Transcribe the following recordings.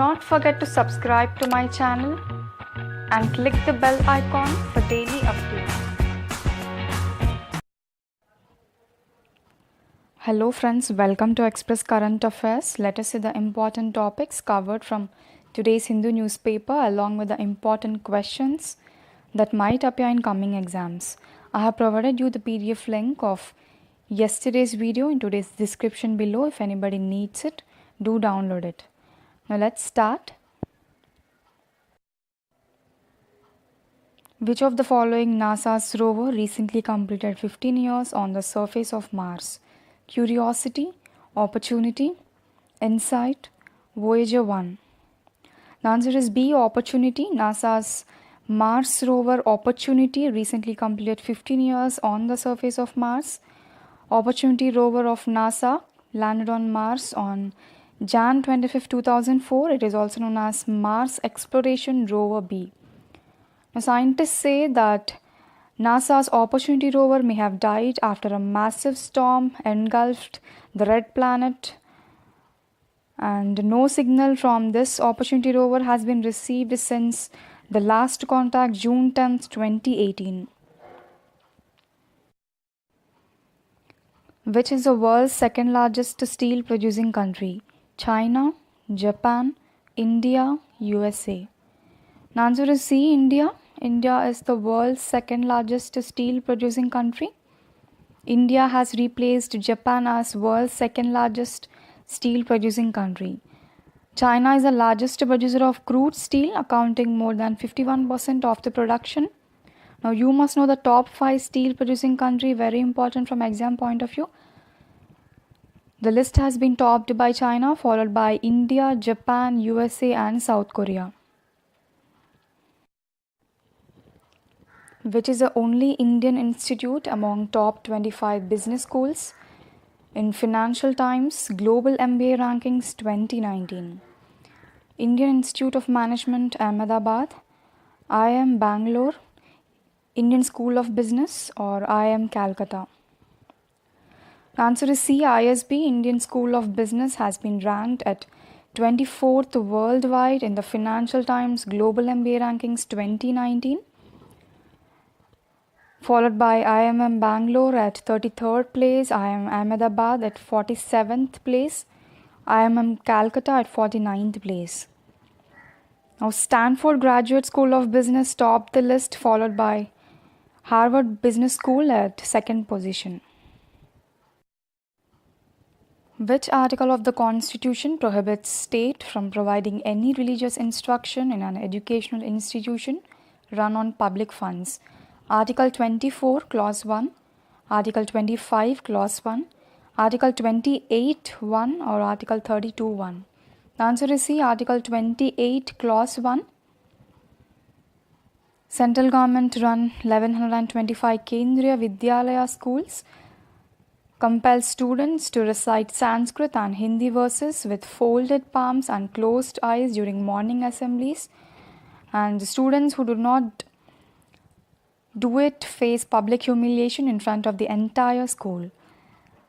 not forget to subscribe to my channel and click the bell icon for daily updates. Hello friends, welcome to Express Current Affairs. Let us see the important topics covered from today's Hindu newspaper along with the important questions that might appear in coming exams. I have provided you the PDF link of yesterday's video in today's description below. If anybody needs it, do download it. Now let's start. Which of the following NASA's rover recently completed 15 years on the surface of Mars? Curiosity, Opportunity, Insight, Voyager 1. The answer is B, Opportunity. NASA's Mars rover Opportunity recently completed 15 years on the surface of Mars. Opportunity rover of NASA landed on Mars on Jan 25, 2004. It is also known as Mars Exploration Rover B. Now, scientists say that NASA's Opportunity rover may have died after a massive storm engulfed the red planet, and no signal from this Opportunity rover has been received since the last contact June 10, 2018. Which is the world's second largest steel producing country? China, Japan, India, USA. The answer is C, India. India is the world's second largest steel producing country. India has replaced Japan as world's second largest steel producing country. China is the largest producer of crude steel, accounting more than 51% of the production. Now you must know the top 5 steel producing country, very important from exam point of view. The list has been topped by China, followed by India, Japan, USA and South Korea. Which is the only Indian institute among top 25 business schools in Financial Times Global MBA Rankings 2019? Indian Institute of Management, Ahmedabad, IIM Bangalore, Indian School of Business, or IIM Calcutta? The answer is C, ISB. Indian School of Business has been ranked at 24th worldwide in the Financial Times Global MBA Rankings 2019, followed by IIM Bangalore at 33rd place, IIM Ahmedabad at 47th place, IIM Calcutta at 49th place. Now Stanford Graduate School of Business topped the list, followed by Harvard Business School at 2nd position. Which article of the Constitution prohibits state from providing any religious instruction in an educational institution run on public funds? Article 24, Clause 1, Article 25, Clause 1, Article 28, 1 or Article 32, 1. The answer is C, Article 28, Clause 1. Central government run 1125 Kendriya Vidyalaya schools compel students to recite Sanskrit and Hindi verses with folded palms and closed eyes during morning assemblies, and the students who do not do it face public humiliation in front of the entire school.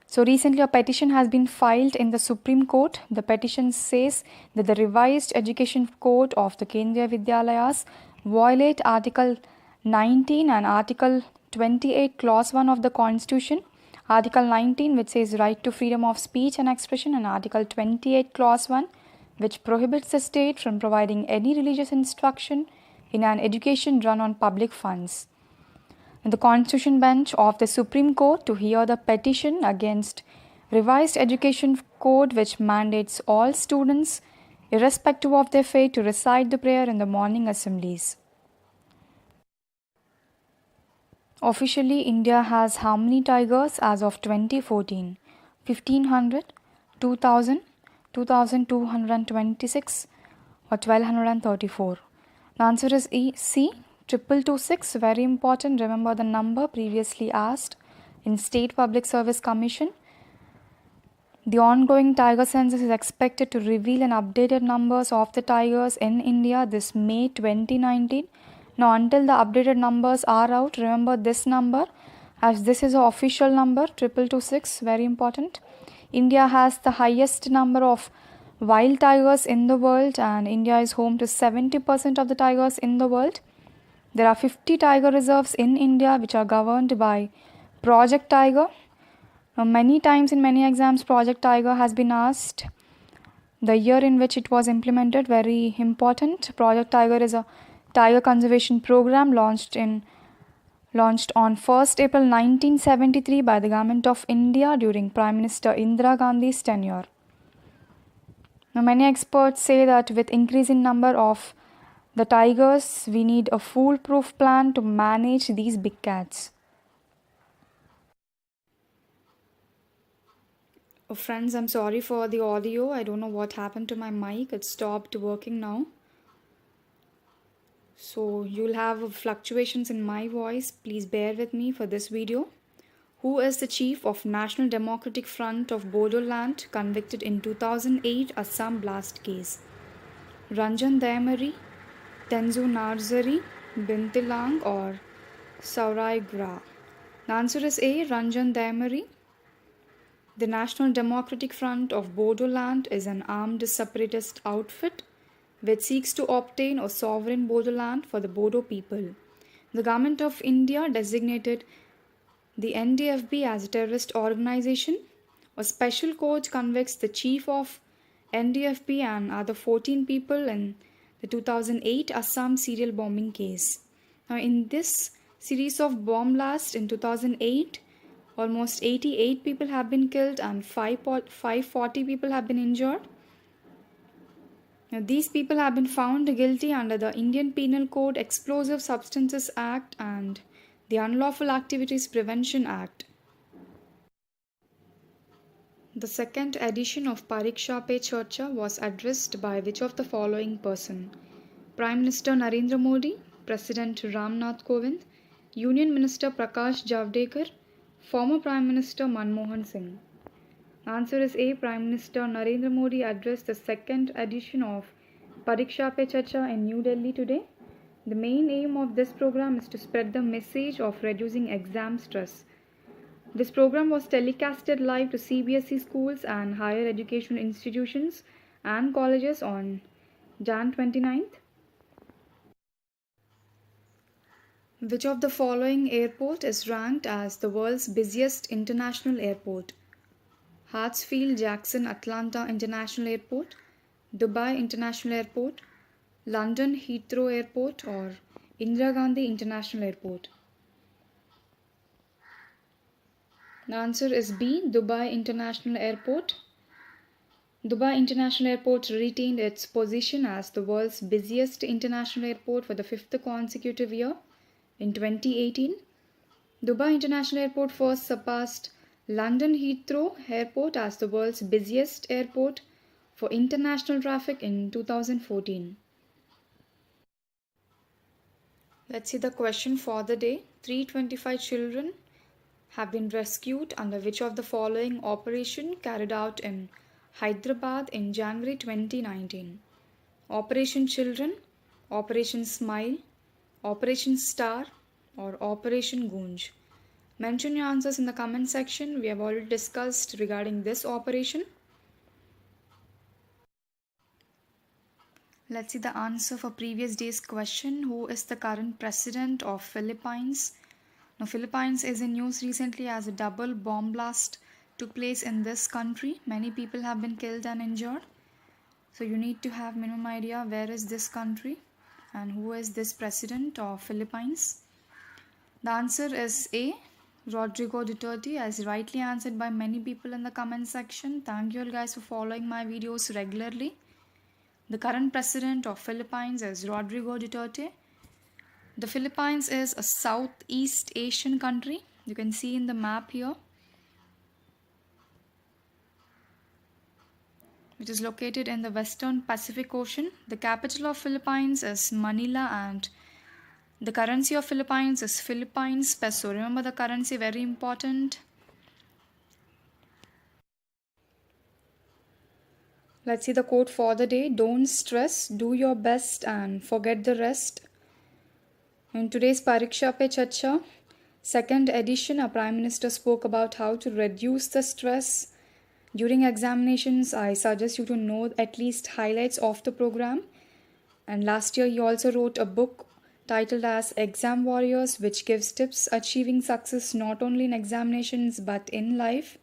So recently a petition has been filed in the Supreme Court. The petition says that the revised education code of the Kendriya Vidyalayas violate Article 19 and Article 28 Clause 1 of the Constitution. Article 19, which says right to freedom of speech and expression, and Article 28 Clause 1, which prohibits the state from providing any religious instruction in an education run on public funds. And the Constitution Bench of the Supreme Court to hear the petition against revised education code, which mandates all students, irrespective of their faith, to recite the prayer in the morning assemblies. Officially, India has how many tigers as of 2014? 1500, 2000, 2226 or 1234? The answer is E, C, 2226. Very important. Remember the number previously asked in State Public Service Commission. The ongoing tiger census is expected to reveal an updated numbers of the tigers in India this May 2019. Now, until the updated numbers are out, remember this number, as this is an official number, 2226, very important. India has the highest number of wild tigers in the world, and India is home to 70% of the tigers in the world. There are 50 tiger reserves in India which are governed by Project Tiger. Many times in many exams, Project Tiger has been asked. The year in which it was implemented, very important. Project Tiger is a tiger conservation program launched on 1st April 1973 by the Government of India during Prime Minister Indira Gandhi's tenure. Now, many experts say that with increasing number of the tigers, we need a foolproof plan to manage these big cats. Oh, friends, I'm sorry for the audio. I don't know what happened to my mic. It stopped working now. So you'll have fluctuations in my voice. Please bear with me for this video. Who is the chief of National Democratic Front of Bodoland convicted in 2008 Assam blast case? Ranjan Dayamari, Tenzu Narzari, Bintilang or Saurai Gra? The answer is A. Ranjan Dayamari. The National Democratic Front of Bodoland is an armed separatist outfit which seeks to obtain a sovereign Bodoland for the Bodo people. The Government of India designated the NDFB as a terrorist organization. A special court convicts the chief of NDFB and other 14 people in the 2008 Assam serial bombing case. Now, in this series of bomb blasts in 2008, almost 88 people have been killed and 540 people have been injured. Now, these people have been found guilty under the Indian Penal Code Explosive Substances Act and the Unlawful Activities Prevention Act. The second edition of Pariksha Pe Charcha was addressed by which of the following person? Prime Minister Narendra Modi, President Ramnath Kovind, Union Minister Prakash Javadekar, former Prime Minister Manmohan Singh. Answer is A. Prime Minister Narendra Modi addressed the second edition of Pariksha Pe Charcha in New Delhi today. The main aim of this program is to spread the message of reducing exam stress. This program was telecasted live to CBSE schools and higher education institutions and colleges on Jan 29th. Which of the following airport is ranked as the world's busiest international airport? Hartsfield-Jackson Atlanta International Airport, Dubai International Airport, London Heathrow Airport or Indira Gandhi International Airport? The answer is B. Dubai International Airport. Dubai International Airport retained its position as the world's busiest international airport for the fifth consecutive year. In 2018, Dubai International Airport first surpassed London Heathrow Airport as the world's busiest airport for international traffic in 2014. Let's see the question for the day. 325 children have been rescued under which of the following operation carried out in Hyderabad in January 2019? Operation Children, Operation Smile, Operation Star or Operation Goonj? Mention your answers in the comment section. We have already discussed regarding this operation. Let's see the answer for previous day's question. Who is the current president of Philippines? Now, Philippines is in news recently as a double bomb blast took place in this country. Many people have been killed and injured. So you need to have minimum idea where is this country and who is this president of Philippines. The answer is A. Rodrigo Duterte, as rightly answered by many people in the comment section. Thank you all guys for following my videos regularly. The current president of Philippines is Rodrigo Duterte. The Philippines is a Southeast Asian country. You can see in the map here, which is located in the Western Pacific Ocean. The capital of Philippines is Manila and the currency of Philippines is Philippines peso. Remember the currency, very important. Let's see the quote for the day. Don't stress, do your best and forget the rest. In today's Pariksha Pe Charcha, second edition, our Prime Minister spoke about how to reduce the stress During examinations, I suggest you to know at least highlights of the program. And last year, he also wrote a book titled as Exam Warriors, which gives tips achieving success not only in examinations but in life.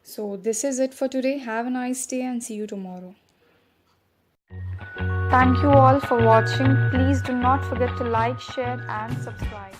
So, this is it for today. Have a nice day and see you tomorrow. Thank you all for watching. Please do not forget to like, share, and subscribe.